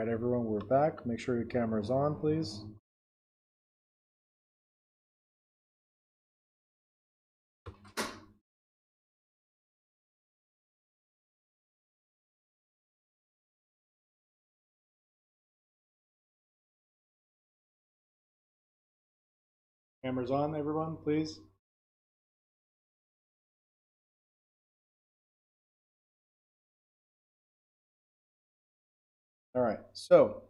Alright, everyone, we're back. Make sure your camera's on, please. Cameras on, everyone, please. All right, so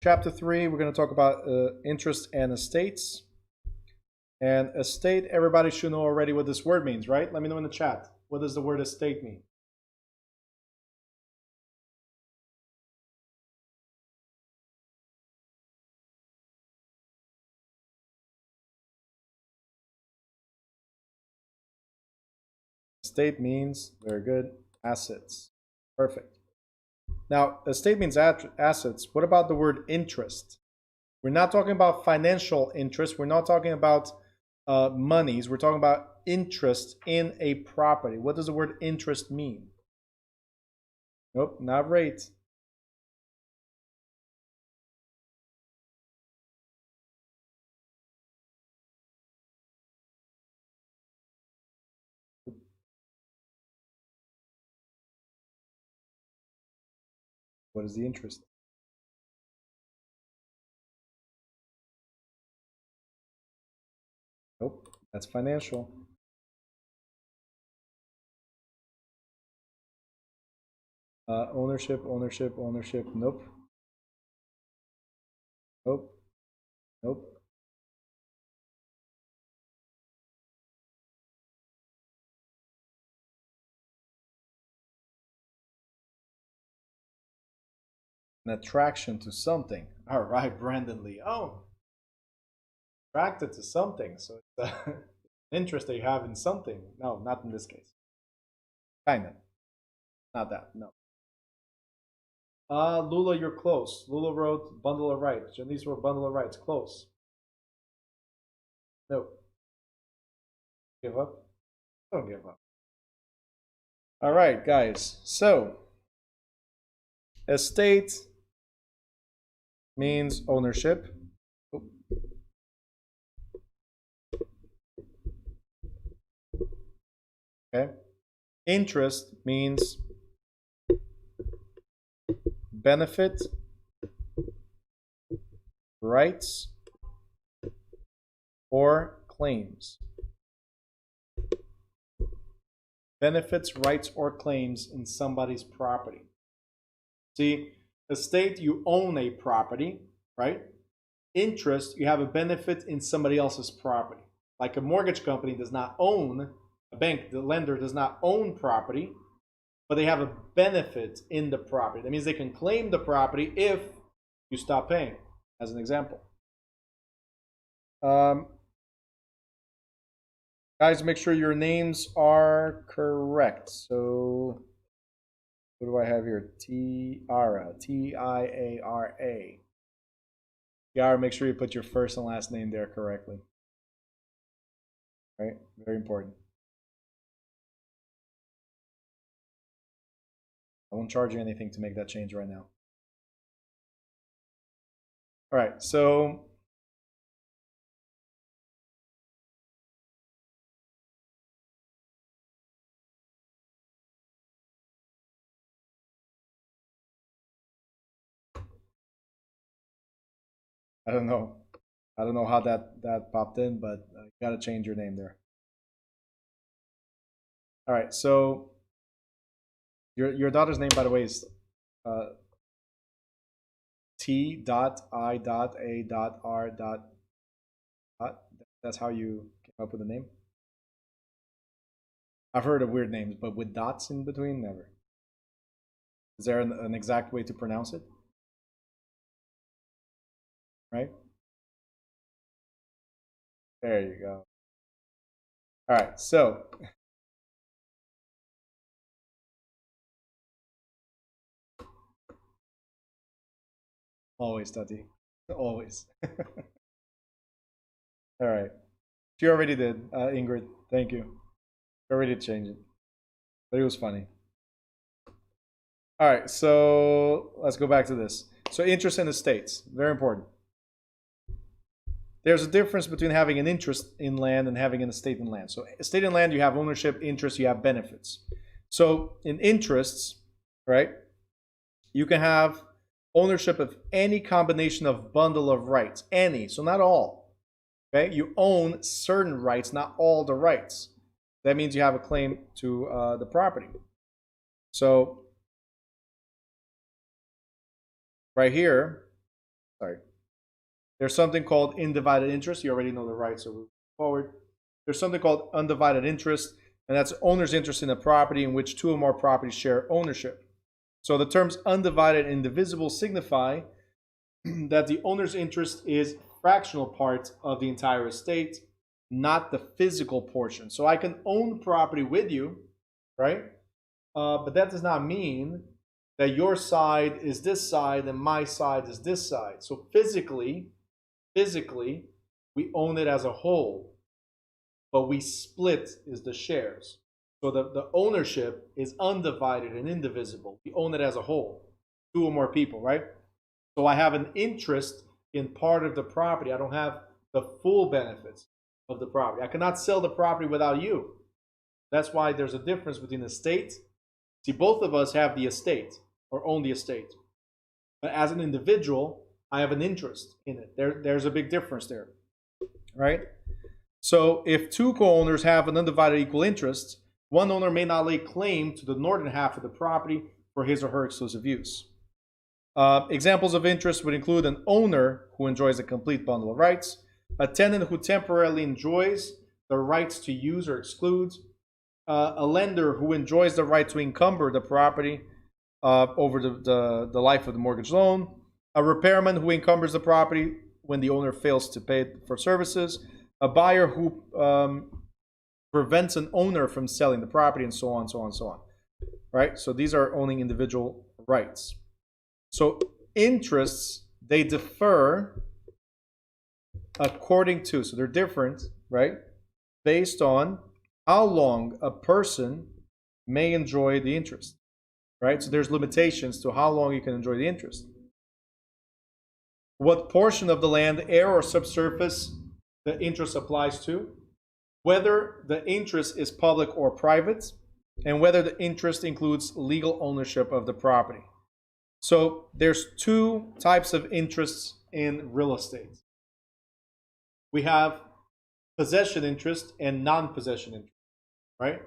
chapter 3, we're going to talk about interest and estates. And estate, everybody should know already what this word means, right? Let me know in the chat. What does the word estate mean? Estate means, very good, assets. Perfect. Now, estate means assets. What about the word interest? We're not talking about financial interest. We're not talking about monies. We're talking about interest in a property. What does the word interest mean? Nope, not rate. What is the interest? Nope, that's financial. Ownership. Nope. Nope. An attraction to something. All right, Brandon Lee. Oh, attracted to something. So it's an interest that you have in something. No, not in this case. Kind of. Not that. No. Lula, you're close. Lula wrote bundle of rights. Janice wrote bundle of rights. Close. No. Give up? Don't give up. All right, guys. So, estate means ownership. Okay. Interest means benefit, rights, or claims. Benefits, rights, or claims in somebody's property. See, estate, you own a property, right? Interest, you have a benefit in somebody else's property. Like a mortgage company does not own, a bank, the lender does not own property, but they have a benefit in the property. That means they can claim the property if you stop paying, as an example. Guys, make sure your names are correct. So, what do I have here? Tiara, Tiara. Tiara, make sure you put your first and last name there correctly. Right? Very important. I won't charge you anything to make that change right now. All right, so I don't know. I don't know how that popped in, but you got to change your name there. All right, so your daughter's name, by the way, is T.I.A.R. That's how you came up with the name? I've heard of weird names, but with dots in between, never. Is there an exact way to pronounce it? Right? There you go. All right, so always, Tati. Always. All right. She already did, Ingrid. Thank you. She already changed it. But it was funny. All right, so let's go back to this. So interest in estates, very important. There's a difference between having an interest in land and having an estate in land. So estate in land, you have ownership, interest, you have benefits. So in interests, right, you can have ownership of any combination of bundle of rights, any, so not all. Okay, you own certain rights, not all the rights. That means you have a claim to the property. So right here, sorry, there's something called undivided interest. You already know the rights, so we'll move forward. There's something called undivided interest, and that's owner's interest in a property in which two or more properties share ownership. So the terms undivided and indivisible signify that the owner's interest is fractional part of the entire estate, not the physical portion. So I can own property with you, right? But that does not mean that your side is this side and my side is this side. So physically, we own it as a whole, but we split is the shares. So the ownership is undivided and indivisible. We own it as a whole, two or more people, right? So I have an interest in part of the property. I don't have the full benefits of the property. I cannot sell the property without you. That's why there's a difference between estate. See, both of us have the estate or own the estate. But as an individual, I have an interest in it. There's a big difference there, right? So if two co-owners have an undivided equal interest, one owner may not lay claim to the northern half of the property for his or her exclusive use. Examples of interest would include an owner who enjoys a complete bundle of rights, a tenant who temporarily enjoys the rights to use or exclude, a lender who enjoys the right to encumber the property over the life of the mortgage loan, a repairman who encumbers the property when the owner fails to pay for services, a buyer who prevents an owner from selling the property, and so on, so on, so on. Right? So these are owning individual rights. So interests, they differ according to, so they're different, right? Based on how long a person may enjoy the interest, right? So there's limitations to how long you can enjoy the interest. What portion of the land, air or subsurface, the interest applies to, whether the interest is public or private, and whether the interest includes legal ownership of the property. So there's two types of interests in real estate. We have possession interest and non-possession interest, right?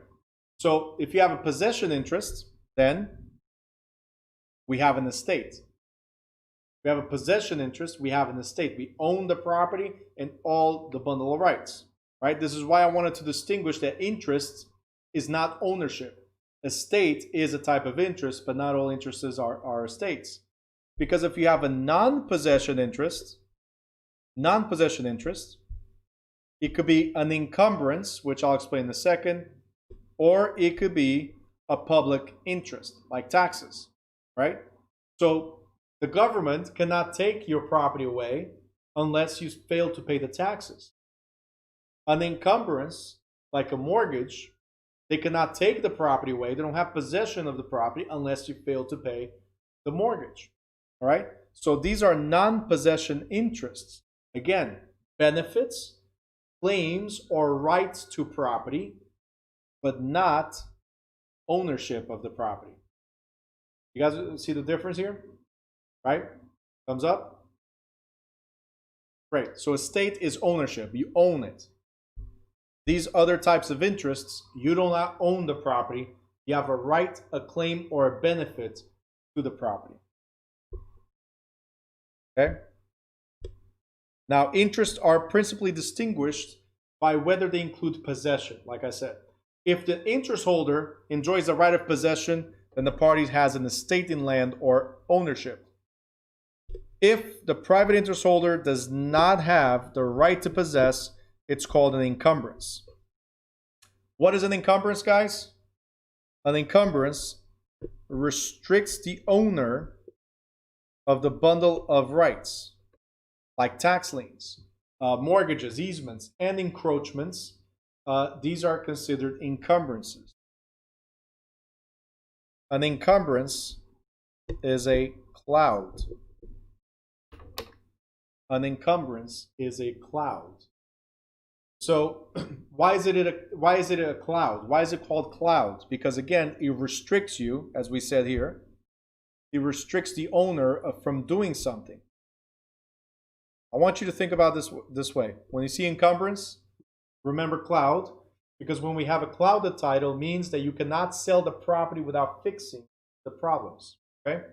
So if you have a possession interest, then we have an estate. We have a possession interest, we have an estate. We own the property and all the bundle of rights, right? This is why I wanted to distinguish that interest is not ownership. Estate is a type of interest, but not all interests are estates. Because if you have a non-possession interest, it could be an encumbrance, which I'll explain in a second, or it could be a public interest, like taxes, right? So the government cannot take your property away unless you fail to pay the taxes. An encumbrance, like a mortgage, they cannot take the property away. They don't have possession of the property unless you fail to pay the mortgage. All right? So these are non-possession interests. Again, benefits, claims, or rights to property, but not ownership of the property. You guys see the difference here? Right? Thumbs up? Great. So estate is ownership. You own it. These other types of interests, you do not own the property. You have a right, a claim, or a benefit to the property. Okay? Now, interests are principally distinguished by whether they include possession, like I said. If the interest holder enjoys the right of possession, then the party has an estate in land or ownership. If the private interest holder does not have the right to possess, it's called an encumbrance. What is an encumbrance, guys? An encumbrance restricts the owner of the bundle of rights, like tax liens, mortgages, easements, and encroachments. These are considered encumbrances. An encumbrance is a cloud. An encumbrance is a cloud. So why is it a cloud? Why is it called cloud? Because again, it restricts you, as we said here. It restricts the owner from doing something. I want you to think about this way. When you see encumbrance, remember cloud, because when we have a clouded title, it means that you cannot sell the property without fixing the problems. Okay?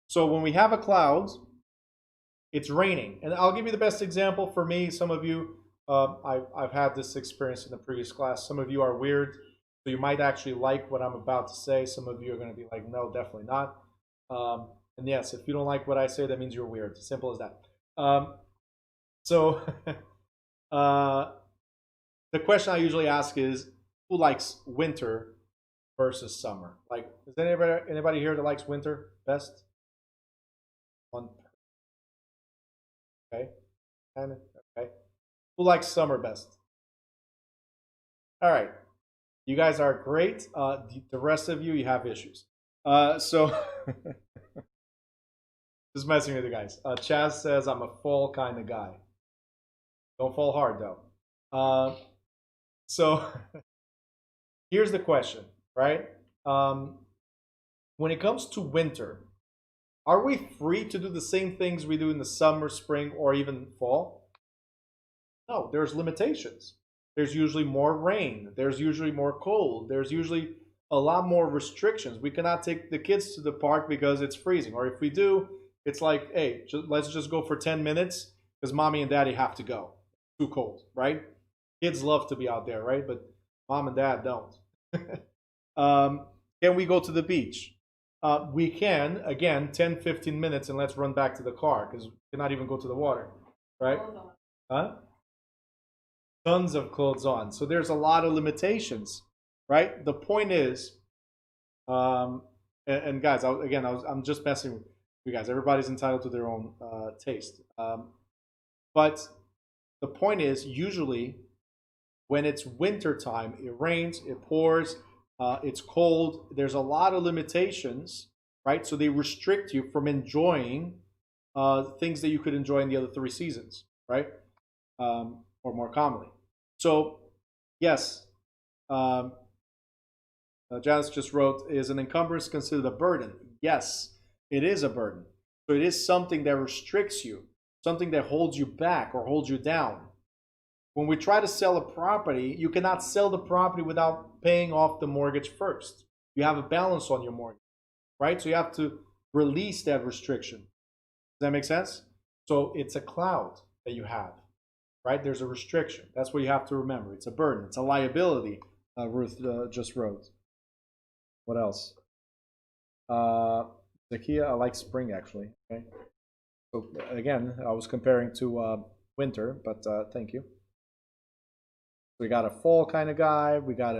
So when we have a cloud, it's raining. And I'll give you the best example for me. Some of you, I've had this experience in the previous class. Some of you are weird, so you might actually like what I'm about to say. Some of you are going to be like, no, definitely not. And yes, if you don't like what I say, that means you're weird. Simple as that. So the question I usually ask is, who likes winter versus summer? Like, is anybody here that likes winter best? One. Okay. And okay. Who likes summer best? All right. You guys are great. The rest of you, you have issues. So just messing with you guys. Chaz says I'm a fall kind of guy. Don't fall hard though. So here's the question, right? When it comes to winter, are we free to do the same things we do in the summer, spring, or even fall? No, there's limitations. There's usually more rain. There's usually more cold. There's usually a lot more restrictions. We cannot take the kids to the park because it's freezing. Or if we do, it's like, hey, let's just go for 10 minutes because mommy and daddy have to go. Too cold, right? Kids love to be out there, right? But mom and dad don't. Can we go to the beach? We can, again, 10, 15 minutes and let's run back to the car because we cannot even go to the water, right? Huh? Tons of clothes on. So there's a lot of limitations, right? The point is, and guys, I'm just messing with you guys. Everybody's entitled to their own taste. But the point is, usually, when it's winter time, it rains, it pours, it's cold. There's a lot of limitations, right? So they restrict you from enjoying things that you could enjoy in the other 3 seasons, right? Or more commonly. So, yes, Janice just wrote, is an encumbrance considered a burden? Yes, it is a burden. So it is something that restricts you, something that holds you back or holds you down. When we try to sell a property, you cannot sell the property without paying off the mortgage first. You have a balance on your mortgage, right? So you have to release that restriction. Does that make sense? So it's a cloud that you have, right? There's a restriction. That's what you have to remember. It's a burden. It's a liability, Ruth just wrote. What else? Zakia, I like spring actually. Okay. So again, I was comparing to winter, but thank you. We got a fall kind of guy. We got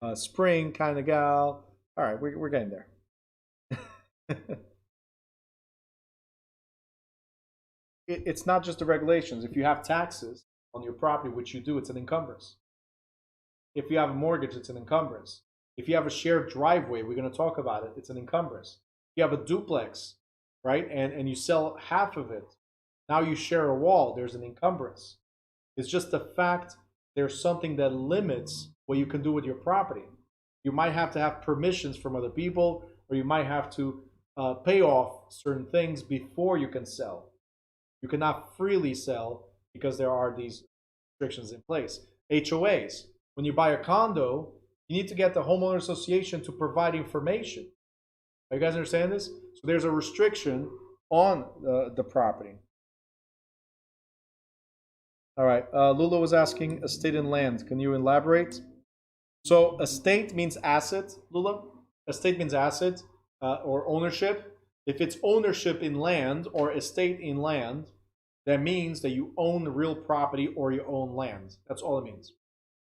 a spring kind of gal. All right, we're getting there. It's not just the regulations. If you have taxes on your property, which you do, it's an encumbrance. If you have a mortgage, it's an encumbrance. If you have a shared driveway, we're going to talk about it, it's an encumbrance. If you have a duplex, right, and you sell half of it, now you share a wall, there's an encumbrance. It's just the fact there's something that limits what you can do with your property. You might have to have permissions from other people, or you might have to pay off certain things before you can sell. You cannot freely sell because there are these restrictions in place. HOAs. When you buy a condo, you need to get the homeowner association to provide information. Are you guys understand this? So there's a restriction on the property. All right. Lula was asking estate and land. Can you elaborate? So estate means asset, Lula. Estate means asset or ownership. If it's ownership in land or estate in land, that means that you own real property or you own land. That's all it means.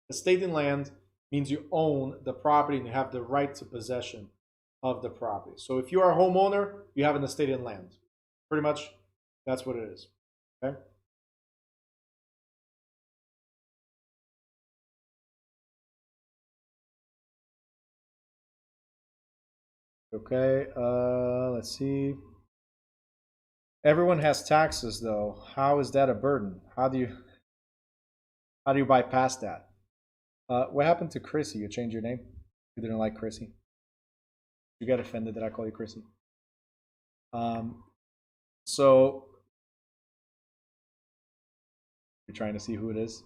Estate in land means you own the property and you have the right to possession of the property. So if you are a homeowner, you have an estate in land. Pretty much, that's what it is. Okay. Okay, let's see. Everyone has taxes though. How is that a burden? How do you bypass that? What happened to Chrissy? You changed your name? You didn't like Chrissy? You get offended that I call you Chrissy? Um, so you're trying to see who it is?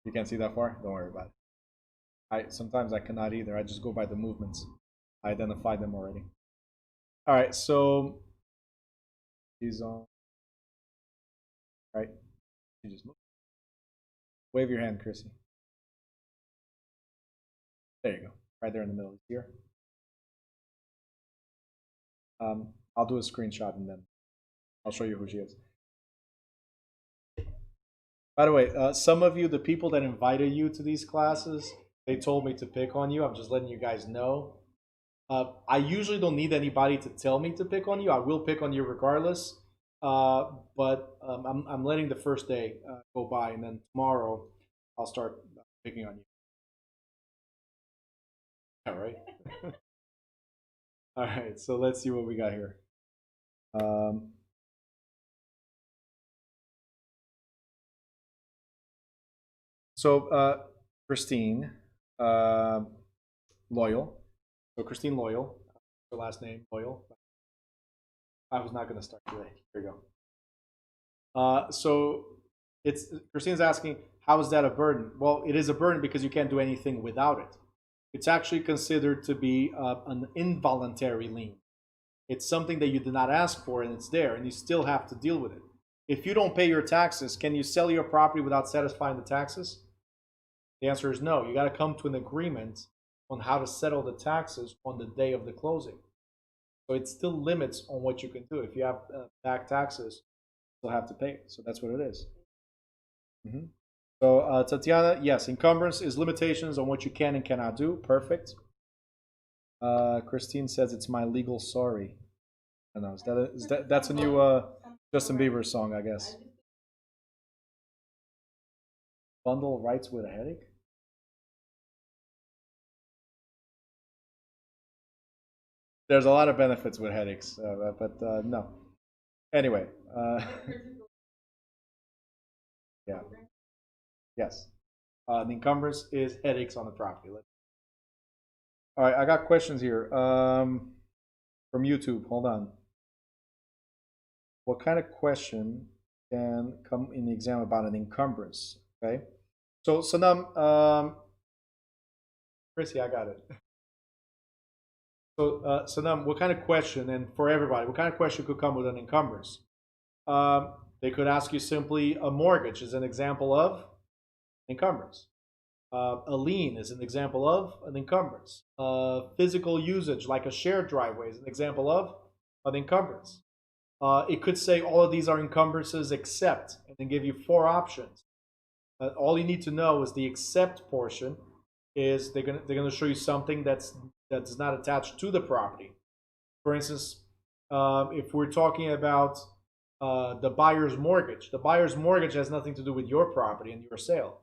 You can't see that far? Don't worry about it. Sometimes I cannot either. I just go by the movements. I identify them already. All right, so he's on. Right, you just move. Wave your hand, Chrissy. There you go. Right there in the middle here. I'll do a screenshot and then I'll show you who she is. By the way, some of you, the people that invited you to these classes, they told me to pick on you. I'm just letting you guys know. I usually don't need anybody to tell me to pick on you. I will pick on you regardless. But I'm letting the first day go by, and then tomorrow I'll start picking on you. All right. All right. So let's see what we got here. So Christine, Loyal. So Christine Loyal, her last name Loyal. I was not going to start today. Here we go. So it's Christine's asking, how is that a burden? Well, it is a burden because you can't do anything without it. It's actually considered to be an involuntary lien. It's something that you did not ask for, and it's there, and you still have to deal with it. If you don't pay your taxes, can you sell your property without satisfying the taxes? The answer is no. You got to come to an agreement on how to settle the taxes on the day of the closing. So it still limits on what you can do. If you have back taxes, you'll have to pay it. So that's what it is. Mm-hmm. So Tatiana, yes, encumbrance is limitations on what you can and cannot do. Perfect. Christine says it's my legal sorry. I don't know. That's a new Justin Bieber song, I guess. Bundle rights with a headache? There's a lot of benefits with headaches, but no. Anyway, yeah, yes. The encumbrance is headaches on the property. All right, I got questions here from YouTube. Hold on. What kind of question can come in the exam about an encumbrance? Okay. So now, Chrissy, I got it. So now, what kind of question, and for everybody, what kind of question could come with an encumbrance? They could ask you simply, a mortgage is an example of encumbrance. A lien is an example of an encumbrance. Physical usage, like a shared driveway, is an example of an encumbrance. It could say all of these are encumbrances except, and then give you 4 options. All you need to know is the except portion is they're gonna show you something that's not attached to the property. For instance, if we're talking about the buyer's mortgage has nothing to do with your property and your sale,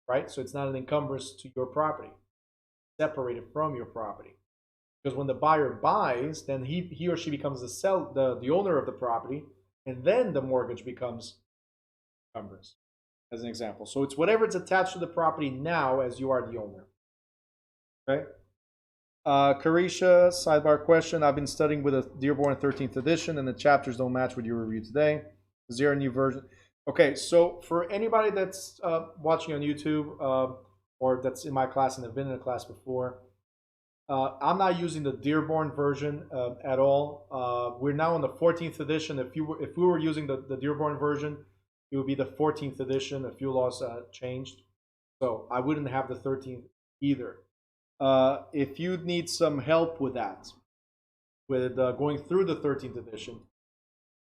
right? So it's not an encumbrance to your property, separated from your property. Because when the buyer buys, then he or she becomes the owner of the property, and then the mortgage becomes encumbrance, as an example. So it's whatever it's attached to the property now as you are the owner. Okay. Carisha, sidebar question. I've been studying with a Dearborn 13th edition, and the chapters don't match with your review today. Is there a new version? Okay, so for anybody that's watching on YouTube or that's in my class and have been in a class before, I'm not using the Dearborn version at all. We're now in the 14th edition. If we were using the Dearborn version, it would be the 14th edition. A few laws changed, so I wouldn't have the 13th either. If you need some help with that, with going through the 13th edition,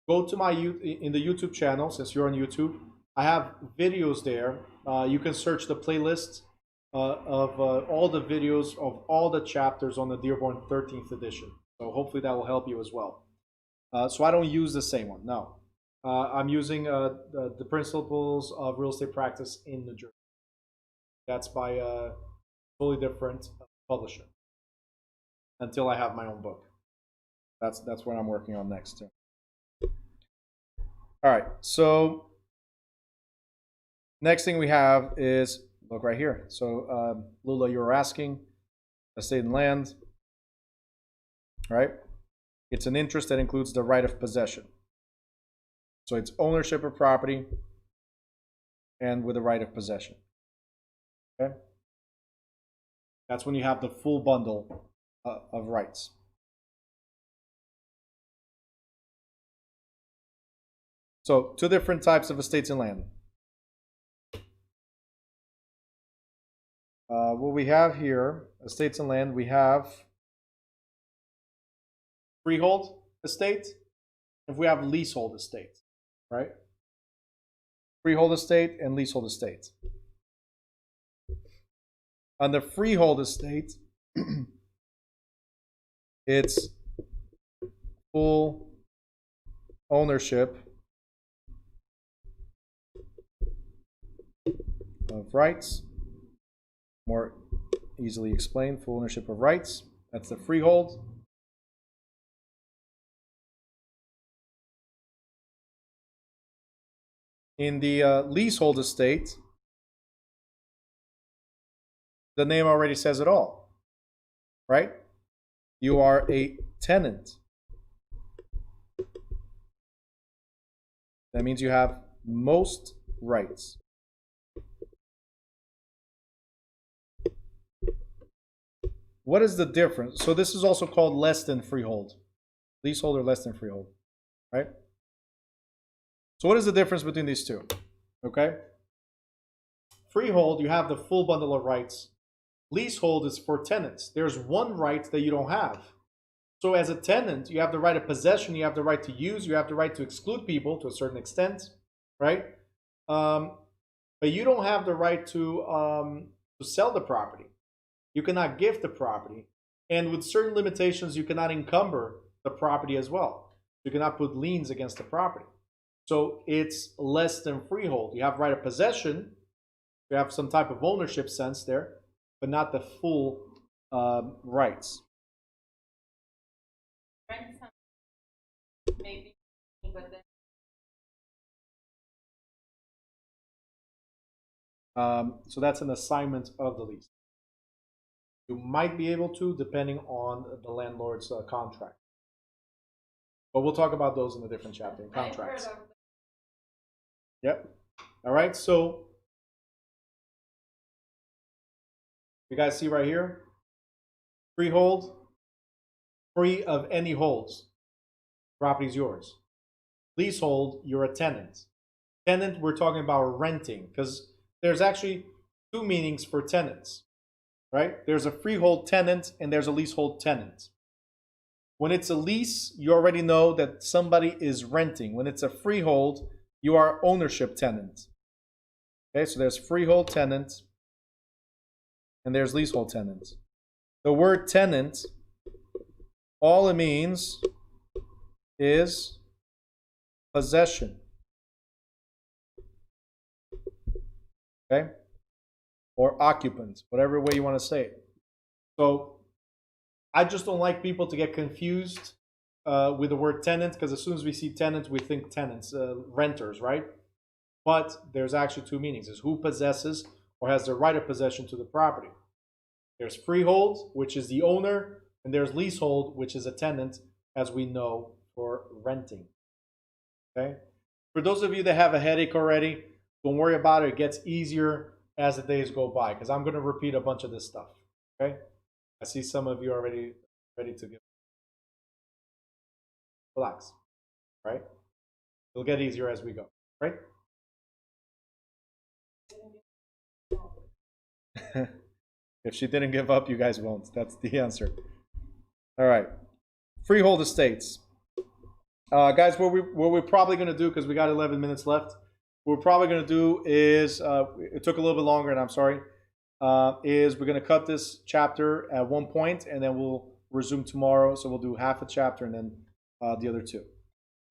go to my in the YouTube channel. Since you're on YouTube, I have videos there. You can search the playlist of all the videos of all the chapters on the Dearborn 13th edition. So hopefully that will help you as well. So I don't use the same one. No, I'm using the Principles of Real Estate Practice in New Jersey. That's by a totally different publisher. until I have my own book. That's what I'm working on next too. All right, so next thing we have is, look right here. So Lula, you were asking, estate and land, right? It's an interest that includes the right of possession. So it's ownership of property and with the right of possession. Okay? That's when you have the full bundle of rights. So two different types of estates and land. What we have here, estates and land, we have freehold estate, if we have leasehold estate, right? Freehold estate and leasehold estate. On the freehold estate, it's full ownership of rights. More easily explained, full ownership of rights. That's the freehold. In the leasehold estate, the name already says it all, right? You are a tenant. That means you have most rights. What is the difference? So this is also called less than freehold. Leasehold or less than freehold, right? So what is the difference between these two? Okay? Freehold, you have the full bundle of rights. Leasehold is for tenants. There's one right that you don't have. So as a tenant, you have the right of possession, you have the right to use, you have the right to exclude people to a certain extent, right? But you don't have the right to sell the property. You cannot gift the property. And with certain limitations, you cannot encumber the property as well. You cannot put liens against the property. So it's less than freehold. You have right of possession. You have some type of ownership sense there, but not the full rights. Maybe, but then... So that's an assignment of the lease. You might be able to, depending on the landlord's contract. But we'll talk about those in a different chapter, in contracts. Yep. All right, so you guys see right here, freehold, free of any holds. Property's yours. Leasehold, you're a tenant. Tenant, we're talking about renting, because there's actually two meanings for tenants, right? There's a freehold tenant and there's a leasehold tenant. When it's a lease, you already know that somebody is renting. When it's a freehold, you are ownership tenant. Okay, so there's freehold tenant and there's leasehold tenant. The word tenant, all it means is possession. Okay? Or occupant, whatever way you want to say it. So I just don't like people to get confused with the word tenant, because as soon as we see tenants, we think tenants, renters, right? But there's actually two meanings. It's who possesses or has the right of possession to the property. There's freehold, which is the owner, and there's leasehold, which is a tenant, as we know, for renting. Okay? For those of you that have a headache already, don't worry about it. It gets easier as the days go by, because I'm going to repeat a bunch of this stuff. Okay? I see some of you already ready to give. Relax. Right? It'll get easier as we go. Right? If she didn't give up, you guys won't. That's the answer. All right. Freehold estates. Guys, what we're probably going to do, because we got 11 minutes left, what we're probably going to do is, it took a little bit longer, and I'm sorry, is we're going to cut this chapter at one point, and then we'll resume tomorrow. So we'll do half a chapter and then the other two.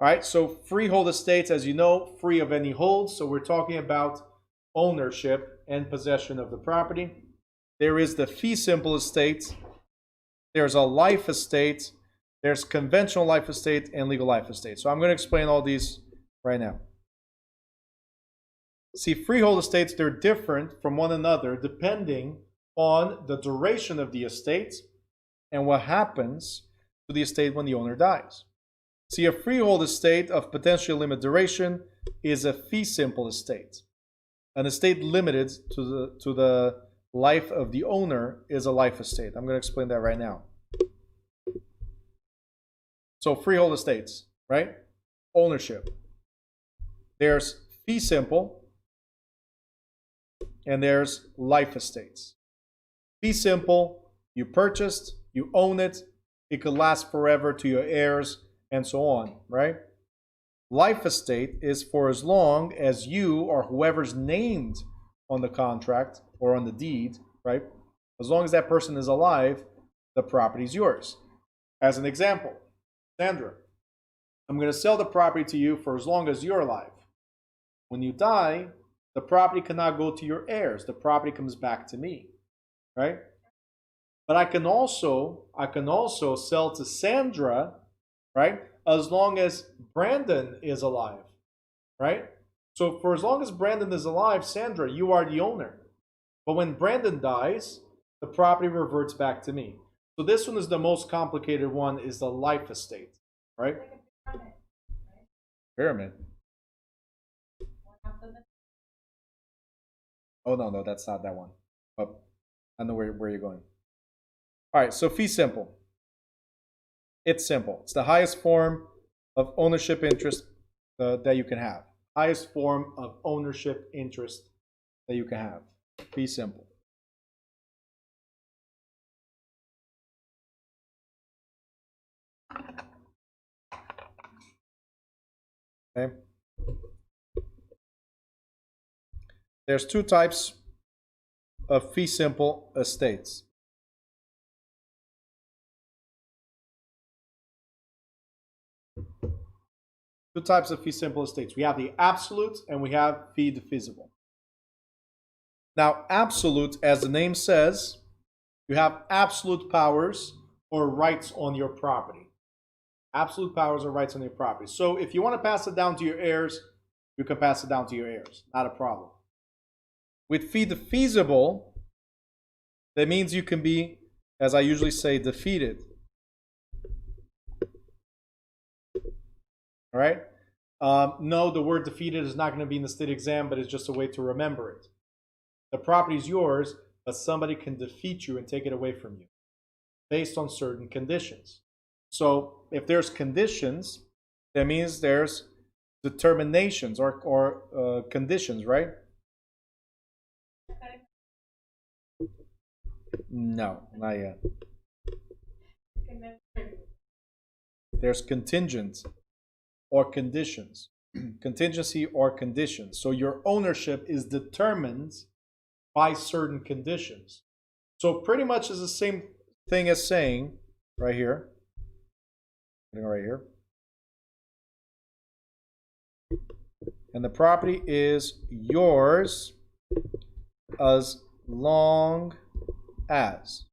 All right, so freehold estates, as you know, free of any holds. So we're talking about ownership and possession of the property. There is the fee simple estate. there's a life estate, there's conventional life estate, and legal life estate. So I'm going to explain all these right now. See, freehold estates, they're different from one another depending on the duration of the estate and what happens to the estate when the owner dies. See, a freehold estate of potentially limited duration is a fee simple estate. An estate limited to the life of the owner is a life estate. I'm going to explain that right now. So freehold estates, right? Ownership. There's fee simple and there's life estates. Fee simple, you purchased, you own it, it could last forever to your heirs and so on, right? Life estate is for as long as you or whoever's named on the contract or on the deed, right? As long as that person is alive, the property is yours. As an example, Sandra, I'm going to sell the property to you for as long as you're alive. When you die, the property cannot go to your heirs. The property comes back to me, right? But I can also sell to Sandra, right? As long as Brandon is alive, right? So for as long as Brandon is alive, Sandra, you are the owner. But when Brandon dies, the property reverts back to me. So this one is the most complicated one, is the life estate, right? Pyramid. Oh, no, that's not that one. Oh, I know where you're going. All right, so fee simple. It's simple. It's the highest form of ownership interest that you can have. Highest form of ownership interest that you can have. Fee simple. Okay. There's two types of fee simple estates. Two types of fee simple estates. We have the absolute and we have fee divisible. Now, absolute, as the name says, you have absolute powers or rights on your property. Absolute powers or rights on your property. So if you want to pass it down to your heirs, you can pass it down to your heirs. Not a problem. With fee divisible, that means you can be, as I usually say, defeated. All right? No, the word defeated is not going to be in the state exam, but it's just a way to remember it. The property is yours, but somebody can defeat you and take it away from you based on certain conditions. So if there's conditions, that means there's determinations or conditions, right? No, not yet. There's contingent or conditions. Contingency or conditions. So your ownership is determined by certain conditions. So pretty much is the same thing as saying right here. Right here. And the property is yours as long as.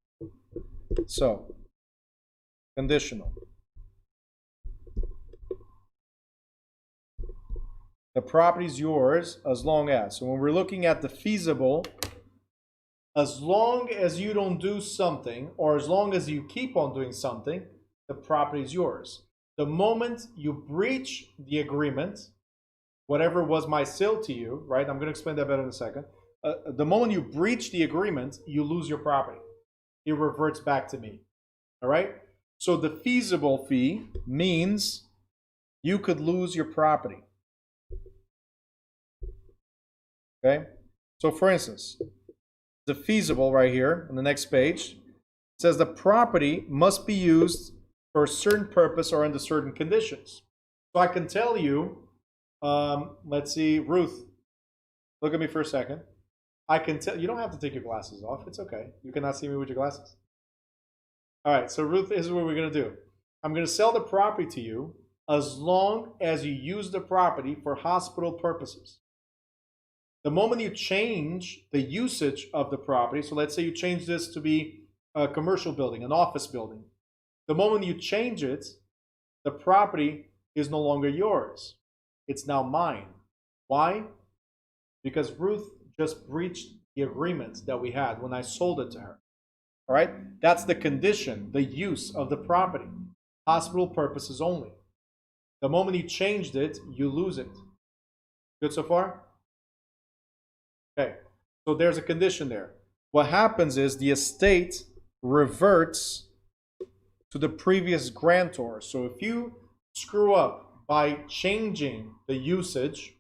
So, conditional. The property is yours as long as. So when we're looking at the feasible, as long as you don't do something, or as long as you keep on doing something, the property is yours. The moment you breach the agreement, whatever was my sale to you, right? I'm going to explain that better in a second. The moment you breach the agreement, you lose your property. It reverts back to me. All right? So the feasible fee means you could lose your property. Okay? So for instance, the feasible right here on the next page says the property must be used for a certain purpose or under certain conditions. So I can tell you, let's see, Ruth, look at me for a second. I can tell, you don't have to take your glasses off. It's okay. You cannot see me with your glasses. All right, so Ruth, this is what we're going to do. I'm going to sell the property to you as long as you use the property for hospital purposes. The moment you change the usage of the property, so let's say you change this to be a commercial building, an office building. The moment you change it, the property is no longer yours. It's now mine. Why? Because Ruth just breached the agreement that we had when I sold it to her. All right? That's the condition, the use of the property. Hospital purposes only. The moment you changed it, you lose it. Good so far? Okay. So there's a condition there. What happens is the estate reverts to the previous grantor. So if you screw up by changing the usage,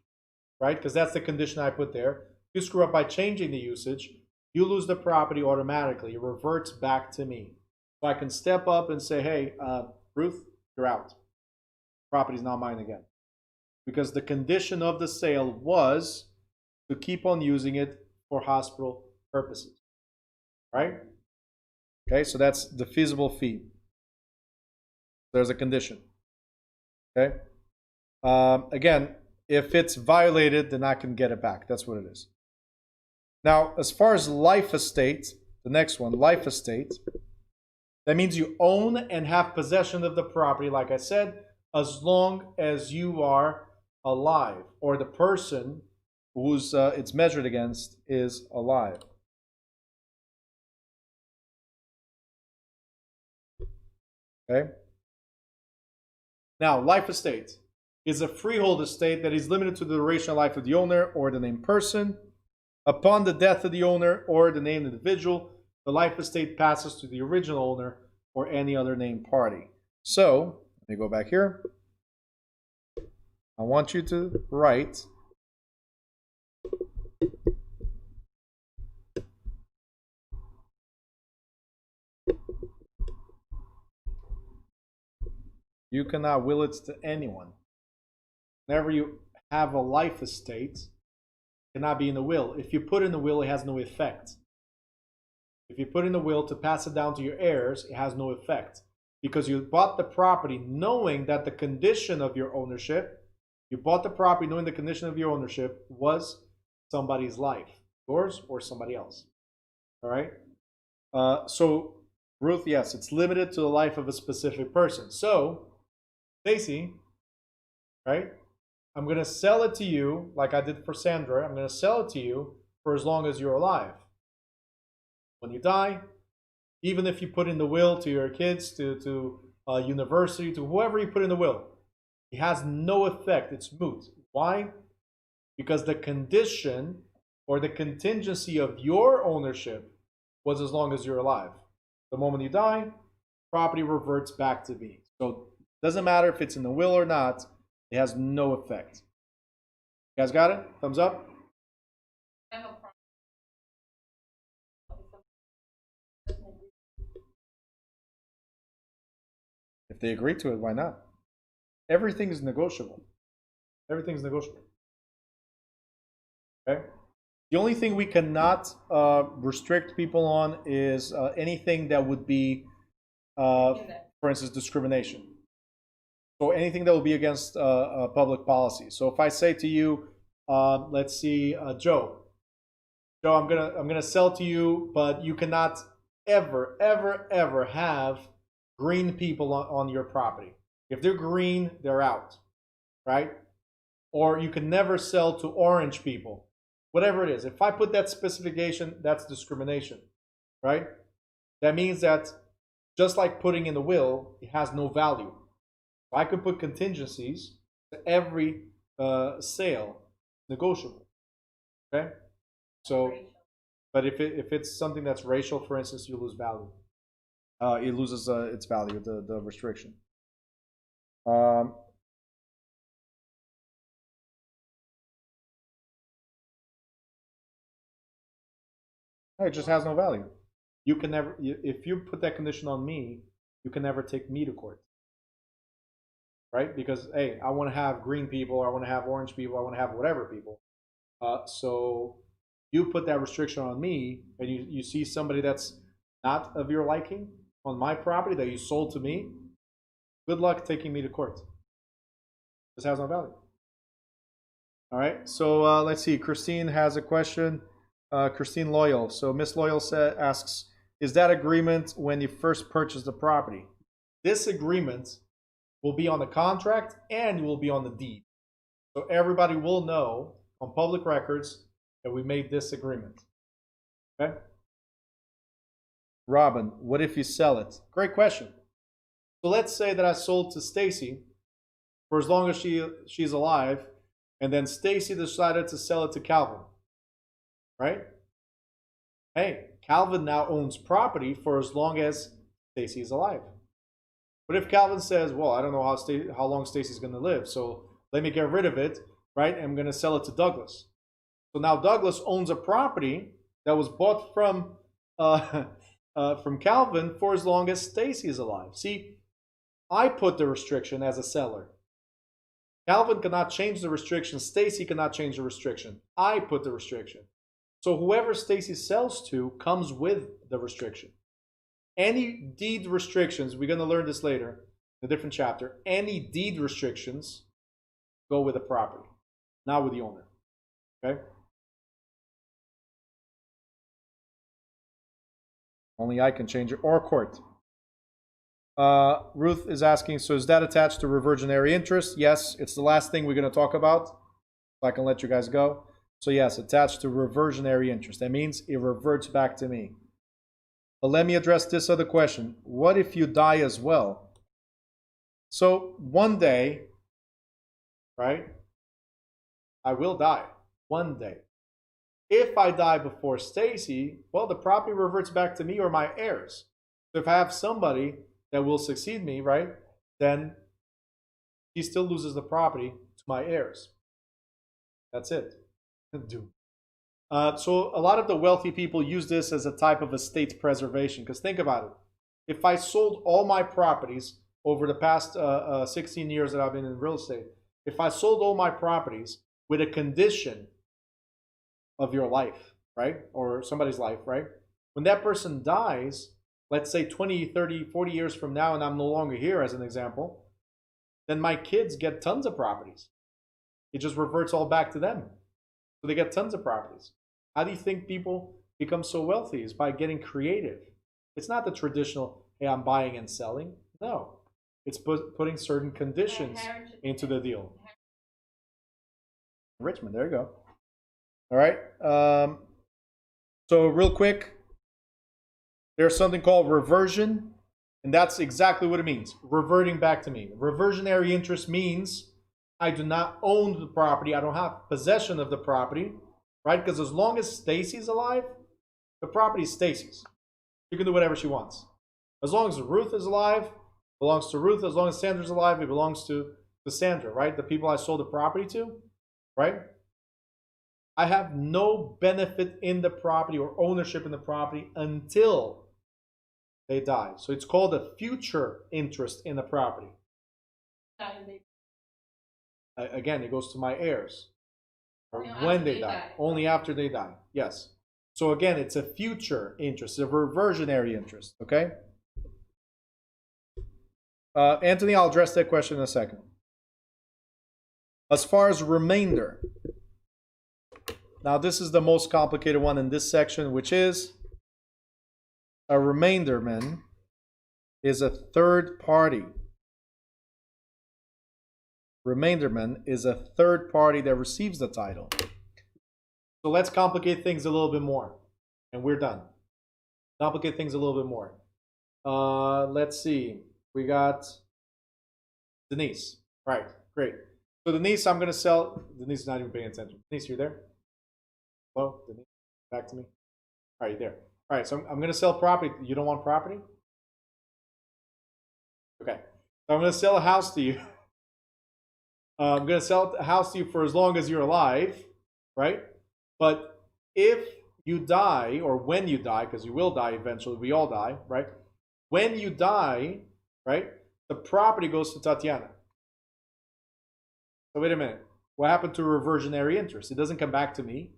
right? Because that's the condition I put there. If you screw up by changing the usage, you lose the property automatically. It reverts back to me. So I can step up and say, hey, Ruth, you're out. Property's not mine again. Because the condition of the sale was to keep on using it for hospital purposes. Right? Okay, so that's the feasible fee. There's a condition. Okay? Again, if it's violated, then I can get it back. That's what it is. Now, as far as life estate, the next one, life estate, that means you own and have possession of the property, like I said, as long as you are alive, or the person who's it's measured against is alive. Okay? Now, life estate is a freehold estate that is limited to the duration of life of the owner or the named person. Upon the death of the owner or the named individual, the life estate passes to the original owner or any other named party. So, let me go back here. I want you to write you cannot will it to anyone. Whenever you have a life estate, it cannot be in the will. If you put in the will, it has no effect. If you put in the will to pass it down to your heirs, it has no effect. Because you bought the property knowing that the condition of your ownership, you bought the property knowing the condition of your ownership was somebody's life, yours or somebody else. All right? So, Ruth, yes, it's limited to the life of a specific person. So, Stacy, right? I'm going to sell it to you like I did for Sandra. I'm going to sell it to you for as long as you're alive. When you die, even if you put in the will to your kids, to university, to whoever you put in the will, it has no effect. It's moot. Why? Because the condition or the contingency of your ownership was as long as you're alive. The moment you die, property reverts back to me. So it doesn't matter if it's in the will or not, it has no effect. You guys got it? Thumbs up? If they agree to it, why not? Everything is negotiable. Everything is negotiable. Okay? The only thing we cannot restrict people on is anything that would be, for instance, discrimination. So anything that will be against public policy. So if I say to you, let's see, Joe, I'm gonna sell to you, but you cannot ever, ever, ever have green people on your property. If they're green, they're out, right? Or you can never sell to orange people. Whatever it is. If I put that specification, that's discrimination, right? That means that just like putting in the will, it has no value. I could put contingencies to every sale, negotiable, okay? So, but if it's something that's racial, for instance, you lose value. It loses its value, the restriction. It just has no value. You can never, if you put that condition on me, you can never take me to court. Right? Because, hey, I want to have green people, I want to have orange people, I want to have whatever people. So you put that restriction on me, and you see somebody that's not of your liking on my property that you sold to me, good luck taking me to court. This has no value. All right, so let's see. Christine has a question. Christine Loyal. So Miss Loyal asks, is that agreement when you first purchase the property. This agreement will be on the contract and will be on the deed. So everybody will know on public records that we made this agreement. Okay? Robin, what if you sell it? Great question. So let's say that I sold to Stacy for as long as she's alive, and then Stacy decided to sell it to Calvin. Right? Hey, Calvin now owns property for as long as Stacy is alive. But if Calvin says, well, I don't know how long Stacy's going to live, so let me get rid of it, right? I'm going to sell it to Douglas. So now Douglas owns a property that was bought from Calvin for as long as Stacy is alive. See, I put the restriction as a seller. Calvin cannot change the restriction. Stacy cannot change the restriction. I put the restriction. So whoever Stacy sells to comes with the restriction. Any deed restrictions, we're going to learn this later in a different chapter, any deed restrictions go with the property, not with the owner. Okay? Only I can change it, or court. Ruth is asking, so is that attached to reversionary interest? Yes, it's the last thing we're going to talk about, so I can let you guys go. So yes, attached to reversionary interest. That means it reverts back to me. But let me address this other question. What if you die as well? So one day, right, I will die. One day. If I die before Stacy, well, the property reverts back to me or my heirs. So if I have somebody that will succeed me, right, then he still loses the property to my heirs. That's it. So a lot of the wealthy people use this as a type of estate preservation. Because think about it. If I sold all my properties over the past 16 years that I've been in real estate, if I sold all my properties with a condition of your life, right, or somebody's life, right, when that person dies, let's say 20, 30, 40 years from now, and I'm no longer here as an example, then my kids get tons of properties. It just reverts all back to them. So they get tons of properties. How do you think people become so wealthy? Is by getting creative. It's not the traditional, hey, I'm buying and selling. No. It's putting certain conditions into the deal. Richmond, there you go. All right. So real quick, there's something called reversion, and that's exactly what it means. Reverting back to me. Reversionary interest means I do not own the property. I don't have possession of the property, right? Because as long as Stacy's alive, the property is Stacy's. She can do whatever she wants. As long as Ruth is alive, it belongs to Ruth. As long as Sandra's alive, it belongs to Sandra, right? The people I sold the property to, right? I have no benefit in the property or ownership in the property until they die. So it's called a future interest in the property. Again, it goes to my heirs. Or when they die. Only after they die. Yes. So again, it's a future interest, a reversionary interest. Okay? Anthony, I'll address that question in a second. As far as remainder. Now, this is the most complicated one in this section, which is a remainderman is a third party. Remainderman is a third party that receives the title. So let's complicate things a little bit more. And we're done. Complicate things a little bit more. Let's see. We got Denise. Right, great. So Denise, I'm going to sell. Denise is not even paying attention. Denise, you're there? Hello, Denise? Back to me. All right, you're there. All right, so I'm going to sell property. You don't want property? Okay. So I'm going to sell a house to you. I'm going to sell a house to you for as long as you're alive, right? But if you die, or when you die, because you will die eventually, we all die, right? When you die, right, the property goes to Tatiana. So wait a minute. What happened to reversionary interest? It doesn't come back to me.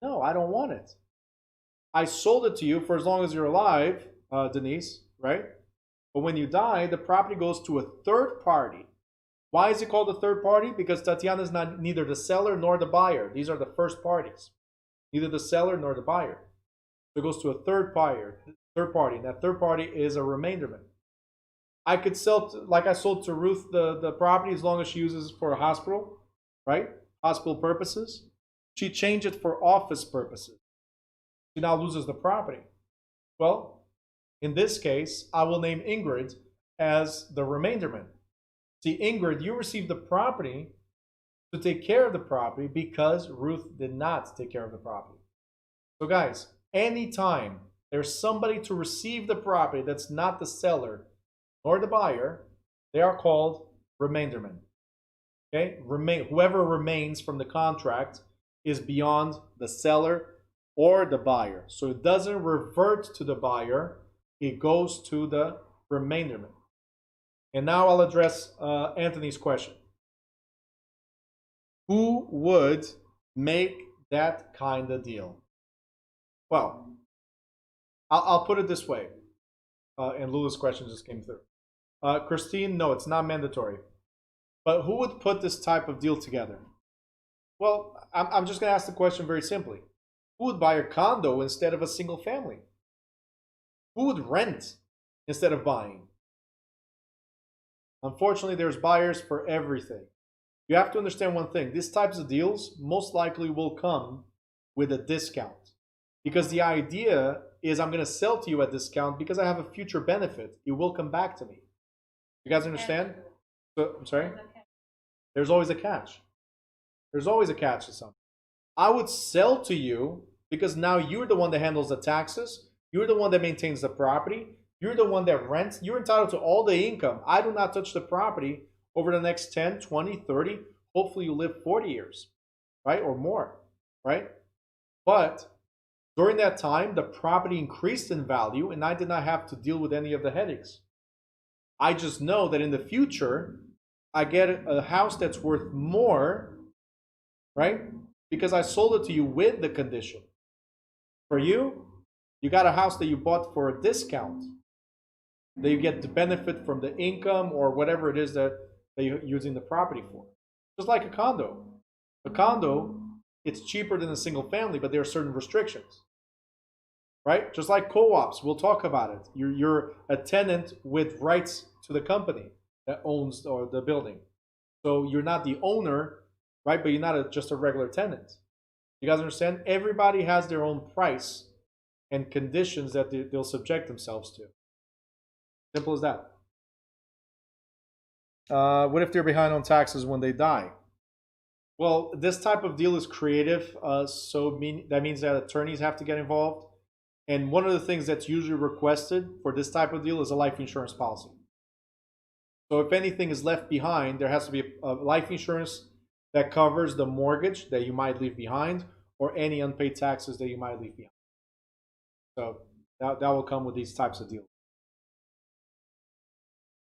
No, I don't want it. I sold it to you for as long as you're alive, Denise, right? But when you die, the property goes to a third party. Why is it called a third party? Because Tatiana is neither the seller nor the buyer. These are the first parties. Neither the seller nor the buyer. So it goes to a third party, and that third party is a remainderment. I could sell, like I sold to Ruth the property as long as she uses it for a hospital, right? Hospital purposes. She changed it for office purposes. She now loses the property. Well, in this case, I will name Ingrid as the remainderment. See, Ingrid, you received the property to take care of the property because Ruth did not take care of the property. So guys, anytime there's somebody to receive the property that's not the seller nor the buyer, they are called remainderment. Okay? Whoever remains from the contract is beyond the seller or the buyer. So it doesn't revert to the buyer, it goes to the remainderment. And now I'll address Anthony's question. Who would make that kind of deal? Well, I'll put it this way, and Lula's question just came through. Christine, no, it's not mandatory. But who would put this type of deal together? Well, I'm just going to ask the question very simply. Who would buy a condo instead of a single family? Who would rent instead of buying? Unfortunately, there's buyers for everything. You have to understand one thing. These types of deals most likely will come with a discount. Because the idea is I'm going to sell to you at discount because I have a future benefit. It will come back to me. You guys understand? So, I'm sorry? There's always a catch. There's always a catch to something. I would sell to you because now you're the one that handles the taxes. You're the one that maintains the property. You're the one that rents. You're entitled to all the income. I do not touch the property over the next 10, 20, 30. Hopefully you live 40 years, right? Or more, right? But during that time, the property increased in value and I did not have to deal with any of the headaches. I just know that in the future, I get a house that's worth more, right? Because I sold it to you with the condition. For you, you got a house that you bought for a discount. That you get the benefit from the income or whatever it is that you're using the property for. Just like a condo. A condo, it's cheaper than a single family, but there are certain restrictions. Right? Just like co-ops, we'll talk about it. You're a tenant with rights to the company that owns the building. So you're not the owner, right? But you're not just a regular tenant. You guys understand? Everybody has their own price and conditions that they'll subject themselves to. Simple as that. What if they're behind on taxes when they die? Well, this type of deal is creative, that means that attorneys have to get involved. And one of the things that's usually requested for this type of deal is a life insurance policy. So if anything is left behind, there has to be a life insurance that covers the mortgage that you might leave behind or any unpaid taxes that you might leave behind. So that will come with these types of deals.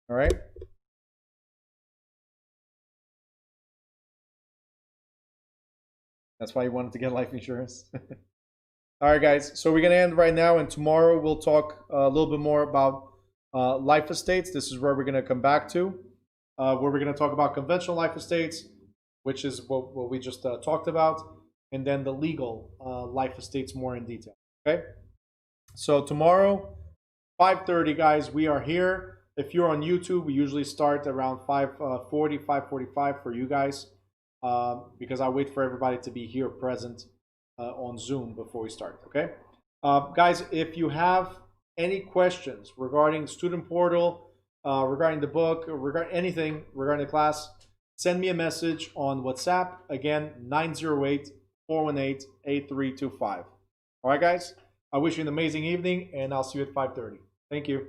All right. That's why you wanted to get life insurance. All right, guys. So we're going to end right now, and tomorrow we'll talk a little bit more about life estates. This is where we're going to come back to, where we're going to talk about conventional life estates, which is what we just talked about, and then the legal life estates more in detail. Okay. So tomorrow, 5:30, guys, we are here. If you're on YouTube, we usually start around 5:40, 5:45 for you guys, because I wait for everybody to be here present on Zoom before we start. Okay, guys, if you have any questions regarding student portal, regarding the book, or regarding anything regarding the class, send me a message on WhatsApp. Again, 908-418-8325. All right, guys. I wish you an amazing evening, and I'll see you at 5:30. Thank you.